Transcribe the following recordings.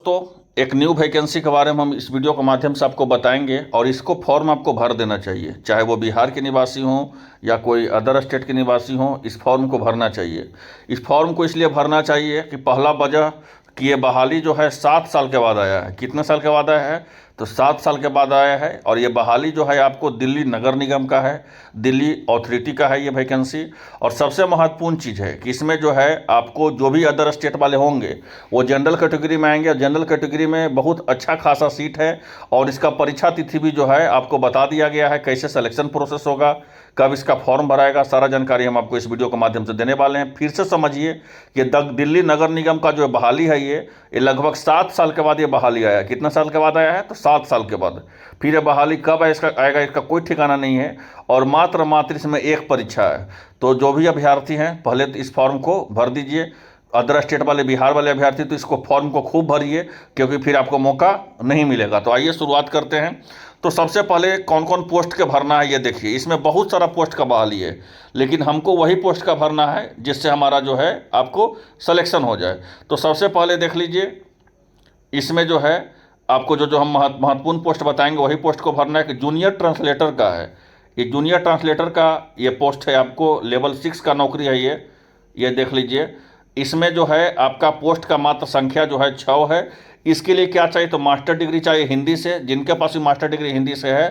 तो एक new vacancy के बारे में हम इस वीडियो के माध्यम से आपको बताएंगे और इसको फॉर्म आपको भर देना चाहिए, चाहे वो बिहार के निवासी हों या कोई अदर स्टेट के निवासी हों, इस फॉर्म को भरना चाहिए। इस फॉर्म को इसलिए भरना चाहिए कि पहला वजह कि ये बहाली जो है 7 साल के बाद आया है। कितने साल के बाद आया है? तो 7 साल के बाद आया है। और ये बहाली जो है आपको दिल्ली नगर निगम का है, दिल्ली अथॉरिटी का है ये वैकेंसी। और सबसे महत्वपूर्ण चीज़ है कि इसमें जो है आपको जो भी अदर स्टेट वाले होंगे वो जनरल कैटेगरी में आएंगे। जनरल कैटेगरी में बहुत अच्छा खासा सीट है और इसका परीक्षा तिथि भी जो है आपको बता दिया गया है, कैसे सिलेक्शन प्रोसेस होगा, कब इसका फॉर्म भराएगा, सारा जानकारी हम आपको इस वीडियो के माध्यम से देने वाले हैं। फिर से समझिए कि दिल्ली नगर निगम का जो बहाली है ये लगभग 7 साल के बाद ये बहाली आया है। कितना साल के बाद आया है? तो 7 साल के बाद। फिर ये बहाली कब आएगा इसका कोई ठिकाना नहीं है। और मात्र इसमें एक परीक्षा है। तो जो भी अभ्यर्थी हैं पहले तो इस फॉर्म को भर दीजिए। अदर स्टेट वाले, बिहार वाले अभ्यर्थी तो इसको फॉर्म को खूब भरिए, क्योंकि फिर आपको मौका नहीं मिलेगा। तो आइए शुरुआत करते हैं। तो सबसे पहले कौन कौन पोस्ट के भरना है ये देखिए। इसमें बहुत सारा पोस्ट का बहाली है, लेकिन हमको वही पोस्ट का भरना है जिससे हमारा जो है आपको सिलेक्शन हो जाए। तो सबसे पहले देख लीजिए, इसमें जो है आपको जो हम महत्वपूर्ण पोस्ट बताएंगे वही पोस्ट को भरना है। कि जूनियर ट्रांसलेटर का है, ये जूनियर ट्रांसलेटर का ये पोस्ट है, आपको लेवल 6 का नौकरी है ये देख लीजिए। इसमें जो है आपका पोस्ट का मात्र संख्या जो है 6 है। इसके लिए क्या चाहिए? तो मास्टर डिग्री चाहिए हिंदी से। जिनके पास भी मास्टर डिग्री हिंदी से है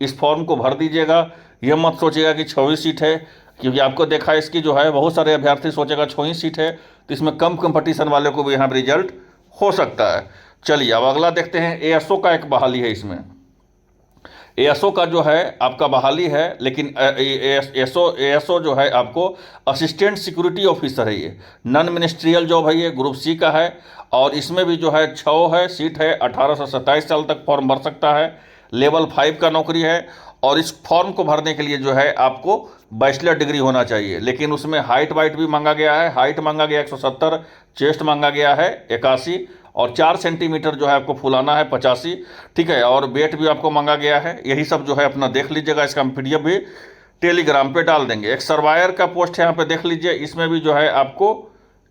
इस फॉर्म को भर दीजिएगा। यह मत सोचिएगा कि 6 ही सीट है, क्योंकि आपको देखा इसकी जो है बहुत सारे अभ्यर्थी सोचेगा 6 ही सीट है, तो इसमें कम कंपटीशन वाले को भी यहाँ पर रिजल्ट हो सकता है। चलिए अब अगला देखते हैं। एएसओ का एक बहाली है। इसमें एएसओ का जो है आपका बहाली है, लेकिन एएसओ जो है आपको असिस्टेंट सिक्योरिटी ऑफिसर है। ये नॉन मिनिस्ट्रियल जॉब है, ये ग्रुप सी का है। और इसमें भी जो है 6 है सीट है। 18 से 27 साल तक फॉर्म भर सकता है। लेवल 5 का नौकरी है। और इस फॉर्म को भरने के लिए जो है आपको बैचलर डिग्री होना चाहिए, लेकिन उसमें हाइट वाइट भी मांगा गया है। हाइट मांगा गया 170, चेस्ट मांगा गया है 81 और 4 सेंटीमीटर जो है आपको फुलाना है 85, ठीक है। और वेट भी आपको मांगा गया है। यही सब जो है अपना देख लीजिएगा। इसका हम PDF भी टेलीग्राम पे डाल देंगे। एक सर्वायर का पोस्ट है, यहाँ पे देख लीजिए। इसमें भी जो है आपको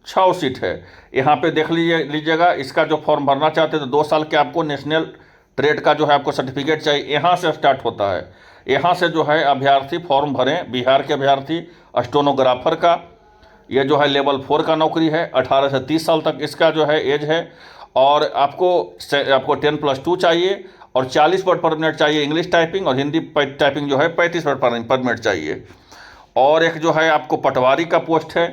6 सीट है। यहाँ पे देख लीजिएगा। इसका जो फॉर्म भरना चाहते हैं तो 2 साल के आपको नेशनल ट्रेड का जो है आपको सर्टिफिकेट चाहिए। यहाँ से स्टार्ट होता है। यहाँ से जो है अभ्यर्थी फॉर्म भरें। बिहार के अभ्यर्थी स्टेनोग्राफर का ये जो है लेवल 4 का नौकरी है। 18 से 30 साल तक इसका जो है एज है। और आपको 10+2 चाहिए और 40 वर्ड पर मिनट चाहिए इंग्लिश टाइपिंग, और हिंदी टाइपिंग जो है 35 वर्ड पर मिनट चाहिए। और एक जो है आपको पटवारी का पोस्ट है,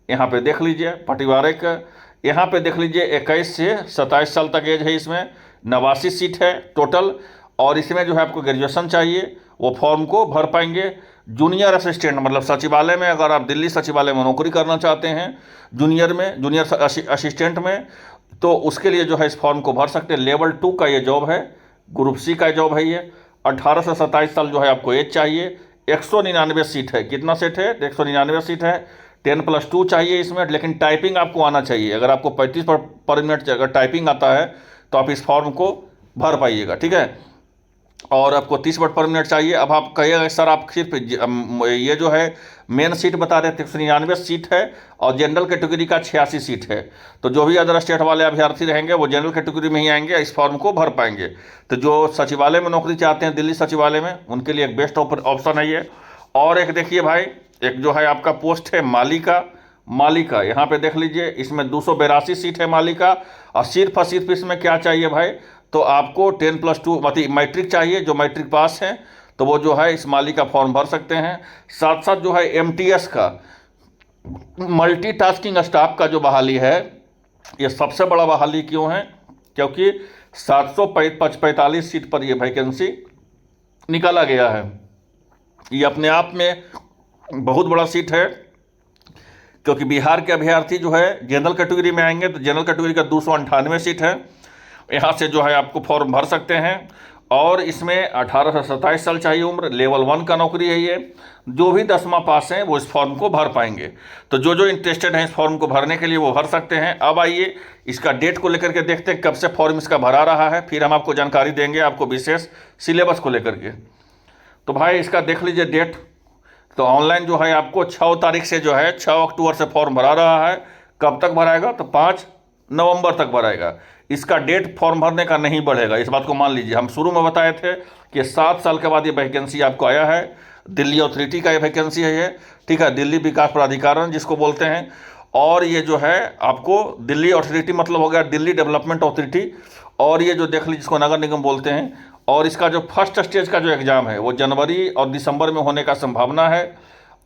यहाँ पे देख लीजिए। पटवारी का यहाँ पे देख लीजिए 21 से 27 साल तक एज है। इसमें 89 सीट है टोटल। और इसमें जो है आपको ग्रेजुएशन चाहिए, वो फॉर्म को भर पाएंगे। जूनियर असिस्टेंट मतलब सचिवालय में, अगर आप दिल्ली सचिवालय में नौकरी करना चाहते हैं जूनियर असिस्टेंट में, तो उसके लिए जो है इस फॉर्म को भर सकते हैं। लेवल 2 का ये जॉब है, ग्रुप सी का जॉब है ये। 18 से 27 साल जो है आपको एज चाहिए। 199 सीट है। कितना सीट है? 199 सीट है। 10+2 चाहिए इसमें, लेकिन टाइपिंग आपको आना चाहिए। अगर आपको 35 पर मिनट अगर टाइपिंग आता है तो आप इस फॉर्म को भर पाइएगा, ठीक है। और आपको 30 वर्ड पर मिनट चाहिए। अब आप कहिएगा सर आप सिर्फ ये जो है मेन सीट बता रहे थे 199 सीट है और जनरल कैटेगरी का 86 सीट है। तो जो भी अदर स्टेट वाले अभ्यर्थी रहेंगे वो जनरल कैटेगरी में ही आएंगे, इस फॉर्म को भर पाएंगे। तो जो सचिवालय में नौकरी चाहते हैं दिल्ली सचिवालय में, उनके लिए एक बेस्ट ऑप्शन है ये। और एक देखिए भाई, एक जो है आपका पोस्ट है माली का। यहाँ पे देख लीजिए। इसमें 282 सीट है माली का। और सिर्फ इसमें क्या चाहिए भाई? तो आपको 10+2 मतलब मैट्रिक चाहिए। जो मैट्रिक पास है तो वो जो है इस माली का फॉर्म भर सकते हैं। साथ साथ जो है MTS का मल्टीटास्किंग स्टाफ का जो बहाली है, ये सबसे बड़ा बहाली क्यों है? क्योंकि 745 सीट पर ये वैकेंसी निकाला गया है। ये अपने आप में बहुत बड़ा सीट है, क्योंकि बिहार के अभ्यर्थी जो है जनरल कैटेगरी में आएंगे तो जनरल कैटेगरी का 298 सीट है। यहाँ से जो है आपको फॉर्म भर सकते हैं। और इसमें 18 से 27 साल चाहिए उम्र। लेवल 1 का नौकरी है ये। जो भी 10वां पास हैं वो इस फॉर्म को भर पाएंगे। तो जो इंटरेस्टेड हैं इस फॉर्म को भरने के लिए वो भर सकते हैं। अब आइए इसका डेट को लेकर के देखते हैं कब से फॉर्म इसका भरा रहा है, फिर हम आपको जानकारी देंगे आपको विशेष सिलेबस को लेकर के। तो भाई इसका देख लीजिए डेट। तो ऑनलाइन जो है आपको 6 तारीख से जो है 6 अक्टूबर से फॉर्म भरा रहा है। कब तक भराएगा? तो 5 नवंबर तक भराएगा। इसका डेट फॉर्म भरने का नहीं बढ़ेगा। इस बात को मान लीजिए। हम शुरू में बताए थे कि 7 साल के बाद ये वैकेंसी आपको आया है। दिल्ली अथॉरिटी का ये वैकेंसी है ये, ठीक है, दिल्ली विकास प्राधिकरण जिसको बोलते हैं। और ये जो है आपको दिल्ली अथॉरिटी मतलब हो गया दिल्ली डेवलपमेंट अथॉरिटी। और ये जो देख लीजिए जिसको नगर निगम बोलते हैं। और इसका जो फर्स्ट स्टेज का जो एग्ज़ाम है वो जनवरी और दिसंबर में होने का संभावना है।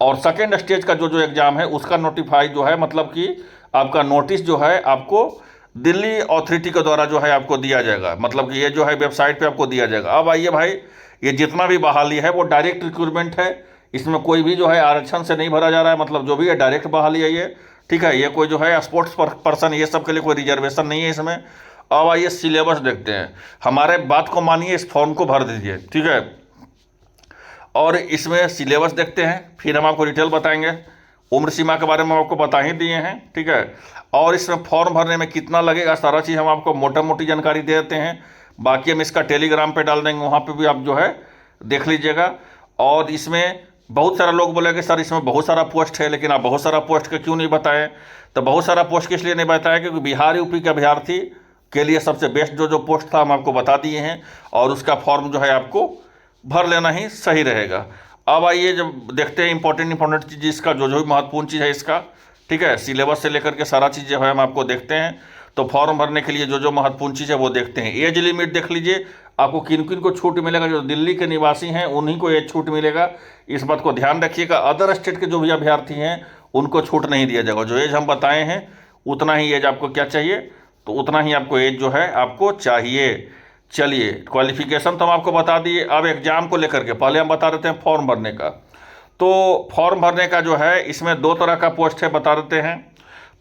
और सेकेंड स्टेज का जो एग्ज़ाम है उसका नोटिफाई जो है मतलब कि आपका नोटिस जो है आपको दिल्ली अथॉरिटी के द्वारा जो है आपको दिया जाएगा। मतलब कि ये जो है वेबसाइट पे आपको दिया जाएगा। अब आइए भाई, ये जितना भी बहाली है वो डायरेक्ट रिक्रूटमेंट है। इसमें कोई भी जो है आरक्षण से नहीं भरा जा रहा है। मतलब जो भी है डायरेक्ट बहाली है ये, ठीक है। ये कोई जो है स्पोर्ट्स पर्सन ये सब के लिए कोई रिजर्वेशन नहीं है इसमें। अब आइए सिलेबस देखते हैं। हमारे बात को मानिए, इस फॉर्म को भर दीजिए, ठीक है। और इसमें सिलेबस देखते हैं, फिर हम आपको डिटेल बताएंगे। उम्र सीमा के बारे में आपको बता ही दिए हैं, ठीक है। और इसमें फॉर्म भरने में कितना लगेगा सारा चीज़ हम आपको मोटा मोटी जानकारी दे देते हैं। बाकी हम इसका टेलीग्राम पे डाल देंगे, वहाँ पे भी आप जो है देख लीजिएगा। और इसमें बहुत सारा लोग बोलेंगे सर इसमें बहुत सारा पोस्ट है, लेकिन आप बहुत सारा पोस्ट का क्यों नहीं बताएं? तो बहुत सारा पोस्ट किस लिए नहीं बताया? क्योंकि बिहार यूपी के अभ्यर्थी के लिए सबसे बेस्ट जो पोस्ट था हम आपको बता दिए हैं। और उसका फॉर्म जो है आपको भर लेना ही सही रहेगा। अब आइए जब देखते हैं इंपॉर्टेंट चीज़ इसका जो भी महत्वपूर्ण चीज़ है इसका, ठीक है। सिलेबस से लेकर के सारा चीज़ जो है हम आपको देखते हैं। तो फॉर्म भरने के लिए जो महत्वपूर्ण चीज़ है वो देखते हैं। एज लिमिट देख लीजिए, आपको किन किन को छूट मिलेगा। जो दिल्ली के निवासी हैं उन्हीं को एज छूट मिलेगा, इस बात को ध्यान रखिएगा। अदर स्टेट के जो भी अभ्यर्थी हैं उनको छूट नहीं दिया जाएगा। जो एज हम बताए हैं उतना ही एज आपको क्या चाहिए, तो उतना ही आपको एज जो है आपको चाहिए। चलिए, क्वालिफिकेशन तो हम आपको बता दिए। अब एग्जाम को लेकर के पहले हम बता देते हैं फॉर्म भरने का। तो फॉर्म भरने का जो है इसमें 2 तरह का पोस्ट है, बता देते हैं।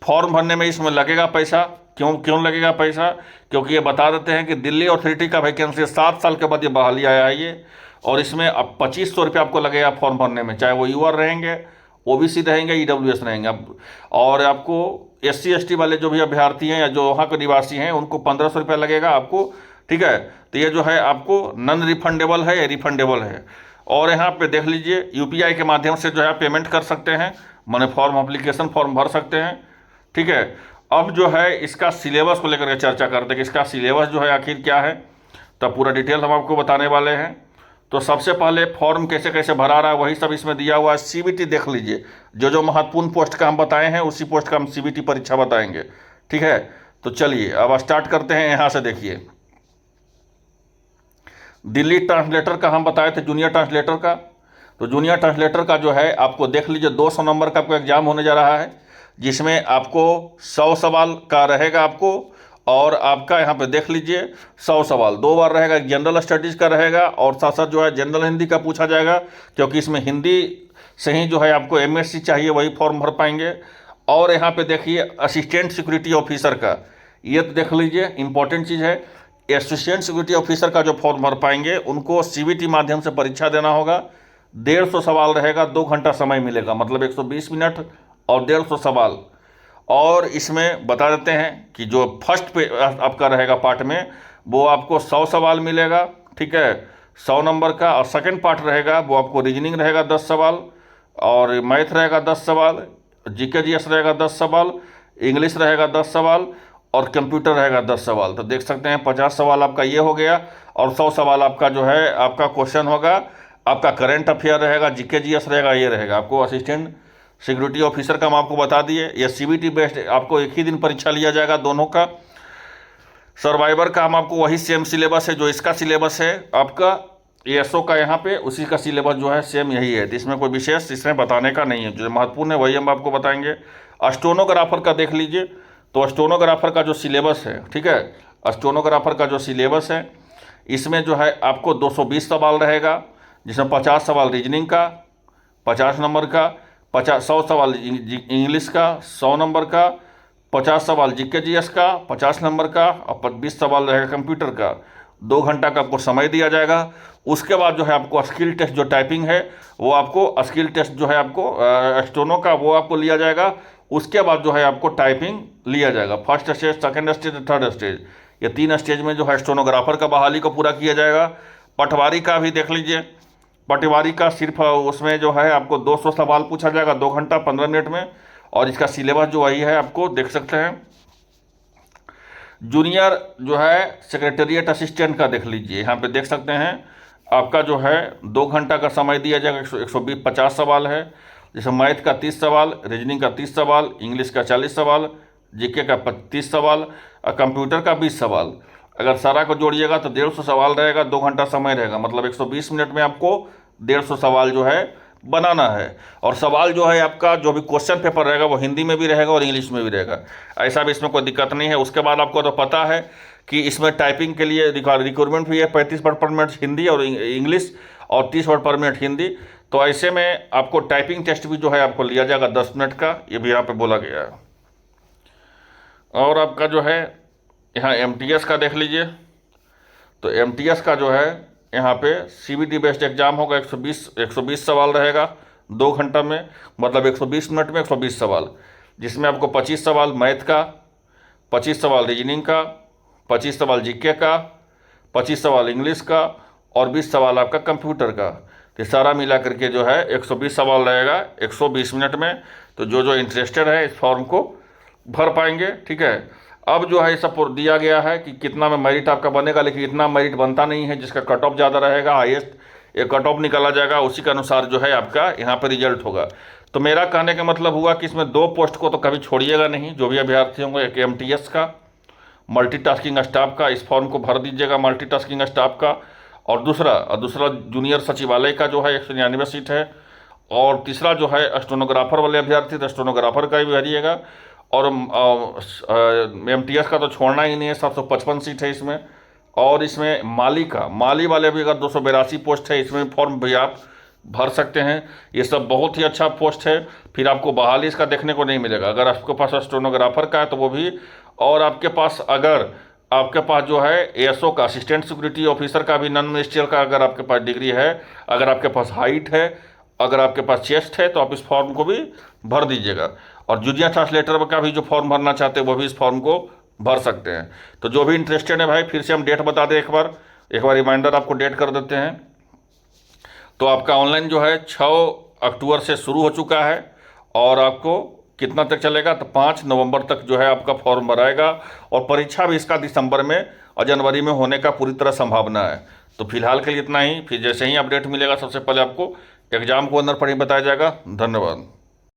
फॉर्म भरने में इसमें लगेगा पैसा। क्यों लगेगा पैसा? क्योंकि ये बता देते हैं कि दिल्ली अथॉरिटी का वैकेंसी 7 साल के बाद ये बहाली आया है ये। और इसमें अब 2500 रुपये आपको लगेगा फॉर्म भरने में, चाहे वो यूआर रहेंगे, ओबीसी रहेंगे, ईडब्ल्यूएस रहेंगे। अब और आपको SC ST वाले जो भी अभ्यर्थी हैं या जो वहाँ के निवासी हैं उनको 1500 रुपये लगेगा आपको, ठीक है। तो ये जो है आपको नॉन रिफंडेबल है या रिफंडेबल है। और यहाँ पे देख लीजिए UPI के माध्यम से जो है पेमेंट कर सकते हैं, माने फॉर्म एप्लीकेशन फॉर्म भर सकते हैं, ठीक है। अब जो है इसका सिलेबस को लेकर के चर्चा करते हैं कि इसका सिलेबस जो है आखिर क्या है। तो पूरा डिटेल हम आपको बताने वाले हैं। तो सबसे पहले फॉर्म कैसे कैसे भरा रहा है वही सब इसमें दिया हुआ है। CBT देख लीजिए, जो महत्वपूर्ण पोस्ट का हम बताए हैं उसी पोस्ट का हम CBT परीक्षा बताएंगे, ठीक है। तो चलिए अब स्टार्ट करते हैं। यहाँ से देखिए, दिल्ली ट्रांसलेटर का हम बताए थे, जूनियर ट्रांसलेटर का। तो जूनियर ट्रांसलेटर का जो है आपको देख लीजिए 200 नंबर का आपको एग्जाम होने जा रहा है, जिसमें आपको 100 सवाल का रहेगा आपको। और आपका यहाँ पे देख लीजिए 100 सवाल 2 बार रहेगा। एक जनरल स्टडीज़ का रहेगा और साथ साथ जो है जनरल हिंदी का पूछा जाएगा, क्योंकि इसमें हिंदी से ही जो है आपको MSc चाहिए, वही फॉर्म भर पाएंगे। और यहाँ पे देखिए असिस्टेंट सिक्योरिटी ऑफिसर का, ये तो देख लीजिए इंपॉर्टेंट चीज़ है। असिस्टेंट सिक्योरिटी ऑफिसर का जो फॉर्म भर पाएंगे उनको CBT माध्यम से परीक्षा देना होगा। 150 सवाल रहेगा, 2 घंटा समय मिलेगा, मतलब 120 मिनट और 150 सवाल। और इसमें बता देते हैं कि जो फर्स्ट पे आपका रहेगा पार्ट में वो आपको 100 सवाल मिलेगा, ठीक है, 100 नंबर का। और सेकंड पार्ट रहेगा वो आपको रीजनिंग रहेगा 10 सवाल, और मैथ रहेगा 10 सवाल, GK GS रहेगा 10 सवाल, इंग्लिश रहेगा 10 सवाल, और कंप्यूटर रहेगा 10 सवाल। तो देख सकते हैं 50 सवाल आपका ये हो गया। और 100 सवाल आपका जो है आपका क्वेश्चन होगा, आपका करंट अफेयर रहेगा, GK GS रहेगा, ये रहेगा। आपको असिस्टेंट सिक्योरिटी ऑफिसर का हम आपको बता दिए। ये CBT बेस्ड आपको एक ही दिन परीक्षा लिया जाएगा दोनों का। सर्वाइवर का हम आपको वही सेम सिलेबस है जो इसका सिलेबस है आपका ASO का, यहाँ पे उसी का सिलेबस जो है सेम यही है। तो इसमें कोई विशेष इसमें बताने का नहीं है, जो महत्वपूर्ण है वही हम आपको बताएंगे। स्टेनोग्राफर का देख लीजिए, तो स्टेनोग्राफर का जो सिलेबस है, ठीक है, स्टेनोग्राफर का जो सिलेबस है इसमें जो है आपको 220 सवाल रहेगा, जिसमें 50 सवाल रीजनिंग का 50 नंबर का, 100 सवाल इंग्लिश का 100 नंबर का, 50 सवाल GK GS का 50 नंबर का, और 20 सवाल रहेगा कंप्यूटर का। 2 घंटा का आपको समय दिया जाएगा। उसके बाद जो है आपको स्किल टेस्ट जो टाइपिंग है वो आपको स्किल टेस्ट जो है आपको स्टेनो का वो आपको लिया जाएगा। उसके बाद जो है आपको टाइपिंग लिया जाएगा। First stage, second stage, third stage, ये 3 स्टेज में जो है स्टेनोग्राफर का बहाली को पूरा किया जाएगा। पटवारी का भी देख लीजिए, पटवारी का सिर्फ उसमें जो है आपको 200 सवाल पूछा जाएगा 2 घंटा 15 मिनट में। और इसका सिलेबस जो वही है आपको देख सकते हैं। जूनियर जो है सेक्रेटेरिएट असिस्टेंट का देख लीजिए, यहाँ पे देख सकते हैं आपका जो है 2 घंटा का समय दिया जाएगा। 150 सवाल है, जिसमें मैथ का 30 सवाल, रीजनिंग का 30 सवाल, इंग्लिश का 40 सवाल, जीके का 30 सवाल और कंप्यूटर का 20 सवाल। अगर सारा को जोड़िएगा तो 150 सवाल रहेगा, 2 घंटा समय रहेगा, मतलब 120 मिनट में आपको 150 सवाल जो है बनाना है। और सवाल जो है आपका जो भी क्वेश्चन पेपर रहेगा वो हिंदी में भी रहेगा और इंग्लिश में भी रहेगा, ऐसा भी इसमें कोई दिक्कत नहीं है। उसके बाद आपको तो पता है कि इसमें टाइपिंग के लिए रिक्वायरमेंट भी है 35 वर्ड पर मिनट हिंदी और इंग्लिश और 30 वर्ड पर मिनट हिंदी। तो ऐसे में आपको टाइपिंग टेस्ट भी जो है आपको लिया जाएगा 10 मिनट का, ये भी यहाँ पे बोला गया है। और आपका जो है यहाँ MTS का देख लीजिए, तो MTS का जो है यहाँ पे CBT बेस्ड एग्जाम होगा। 120 सवाल रहेगा 2 घंटा में, मतलब 120 मिनट में 120 सवाल, जिसमें आपको 25 सवाल मैथ का, 25 सवाल रीजनिंग का, 25 सवाल जीके का, 25 सवाल इंग्लिश का और 20 सवाल आपका कंप्यूटर का। तो सारा मिला करके जो है 120 सवाल रहेगा 120 मिनट में। तो जो इंटरेस्टेड है इस फॉर्म को भर पाएंगे, ठीक है। अब जो है सब दिया गया है कि कितना में मेरिट आपका बनेगा, लेकिन इतना मेरिट बनता नहीं है। जिसका कट ऑफ ज़्यादा रहेगा, हाईएस्ट एक कट ऑफ निकाला जाएगा, उसी के अनुसार जो है आपका यहाँ पर रिजल्ट होगा। तो मेरा कहने का मतलब हुआ कि इसमें 2 पोस्ट को तो कभी छोड़िएगा नहीं, जो भी अभ्यर्थी होंगे। एक MTS का मल्टीटास्किंग स्टाफ का, इस फॉर्म को भर दीजिएगा मल्टीटास्किंग स्टाफ का। और दूसरा जूनियर सचिवालय का जो है 199 सीट है। और तीसरा जो है स्टेनोग्राफर वाले अभ्यर्थी, तो स्टेनोग्राफर का भी भरिएगा। और MTS का तो छोड़ना ही नहीं है, 755 सीट है इसमें। और इसमें माली वाले भी अगर 282 पोस्ट है, इसमें फॉर्म भी आप भर सकते हैं। ये सब बहुत ही अच्छा पोस्ट है। फिर आपको बहाली इसका देखने को नहीं मिलेगा। अगर आपके पास स्टेनोग्राफर का है तो वो भी, और आपके पास जो है ASO का असिस्टेंट सिक्योरिटी ऑफिसर का भी नॉन मिनिस्ट्रियल का अगर आपके पास डिग्री है, अगर आपके पास हाइट है, अगर आपके पास चेस्ट है, तो आप इस फॉर्म को भी भर दीजिएगा। और जूनियर ट्रांसलेटर का भी जो फॉर्म भरना चाहते हैं वो भी इस फॉर्म को भर सकते हैं। तो जो भी इंटरेस्टेड है भाई, फिर से हम डेट बता दें, एक बार रिमाइंडर आपको डेट कर देते हैं। तो आपका ऑनलाइन जो है 6 अक्टूबर से शुरू हो चुका है और आपको कितना तक चलेगा, तो 5 नवंबर तक जो है आपका फॉर्म भराएगा। और परीक्षा भी इसका दिसंबर में और जनवरी में होने का पूरी तरह संभावना है। तो फिलहाल के लिए इतना ही। फिर जैसे ही अपडेट मिलेगा सबसे पहले आपको एग्जाम को अंदर पढ़ी बताया जाएगा। धन्यवाद।